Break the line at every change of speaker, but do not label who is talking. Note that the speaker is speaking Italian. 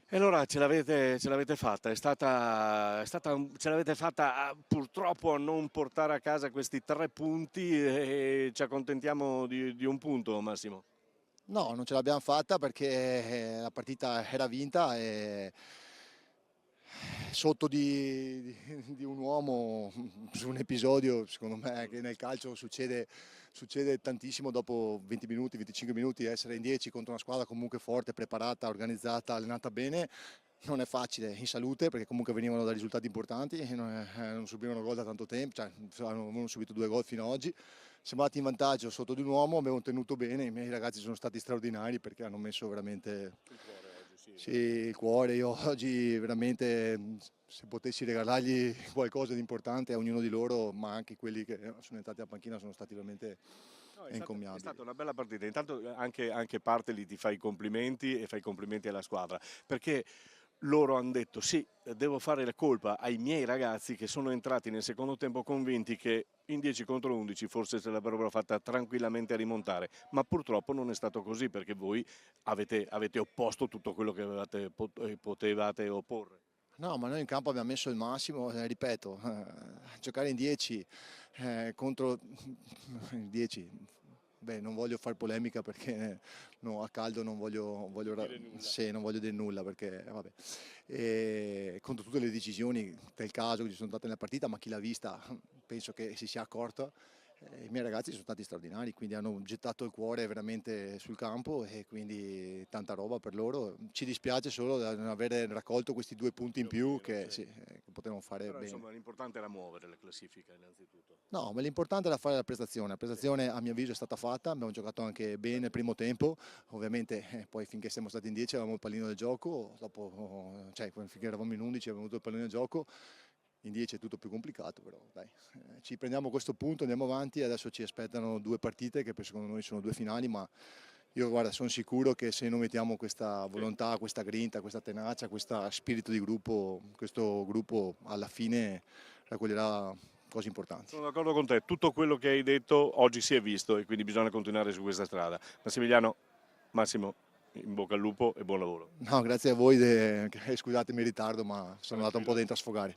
E allora ce l'avete fatta, ce l'avete fatta purtroppo a non portare a casa questi 3 punti e ci accontentiamo di un punto, Massimo.
No, non ce l'abbiamo fatta perché la partita era vinta e sotto di un uomo su un episodio, secondo me, che nel calcio succede tantissimo dopo 20 minuti, 25 minuti, essere in 10 contro una squadra comunque forte, preparata, organizzata, allenata bene. Non è facile in salute perché comunque venivano da risultati importanti e non subivano gol da tanto tempo, cioè avevano subito 2 gol fino ad oggi. Siamo andati in vantaggio sotto di un uomo, abbiamo tenuto bene, i miei ragazzi sono stati straordinari perché hanno messo veramente
Il cuore oggi, sì,
sì,
vero.
il cuore. Io oggi veramente se potessi regalargli qualcosa di importante a ognuno di loro, ma anche quelli che sono entrati a panchina sono stati veramente
No, è
encomiabili.
stata una bella partita. Intanto anche Parteli ti fa i complimenti e fa i complimenti alla squadra, perché loro hanno detto sì, devo fare la colpa ai miei ragazzi che sono entrati nel secondo tempo convinti che in 10 contro 11 forse se l'avrebbero fatta tranquillamente rimontare, ma purtroppo non è stato così perché voi avete opposto tutto quello che potevate opporre.
No, ma noi in campo abbiamo messo il massimo, ripeto, giocare in 10 contro in 10, beh, non voglio fare polemica perché no, a caldo
Dire nulla.
sì, non voglio dire nulla perché vabbè. E contro tutte le decisioni del caso che ci sono state nella partita, ma chi l'ha vista penso che si sia accorto. I miei ragazzi sono stati straordinari, quindi hanno gettato il cuore veramente sul campo e quindi tanta roba per loro. Ci dispiace solo di non aver raccolto questi 2 punti in
Pochino
più
meno,
che,
sì.
sì, che potevano fare
Però
bene.
insomma l'importante era muovere la classifica innanzitutto.
No, ma l'importante era fare la prestazione. La
Sì.
prestazione a mio avviso è stata fatta, abbiamo giocato anche bene il primo tempo, ovviamente poi finché siamo stati in 10 avevamo il pallino del gioco, dopo, cioè finché eravamo in 11 avevamo avuto il pallino del gioco, in 10 è tutto più complicato, però dai, ci prendiamo questo punto, andiamo avanti, adesso ci aspettano 2 partite che secondo noi sono 2 finali, ma io guarda, sono sicuro che se non mettiamo questa
Sì.
volontà, questa grinta, questa tenacia, questo spirito di gruppo, questo gruppo alla fine raccoglierà cose importanti.
Sono d'accordo con te, tutto quello che hai detto oggi si è visto e quindi bisogna continuare su questa strada. Massimiliano, Massimo, in bocca al lupo e buon lavoro.
No, grazie a voi, scusatemi il ritardo, ma sono andato un po'
Tranquillo.
dentro a sfogare.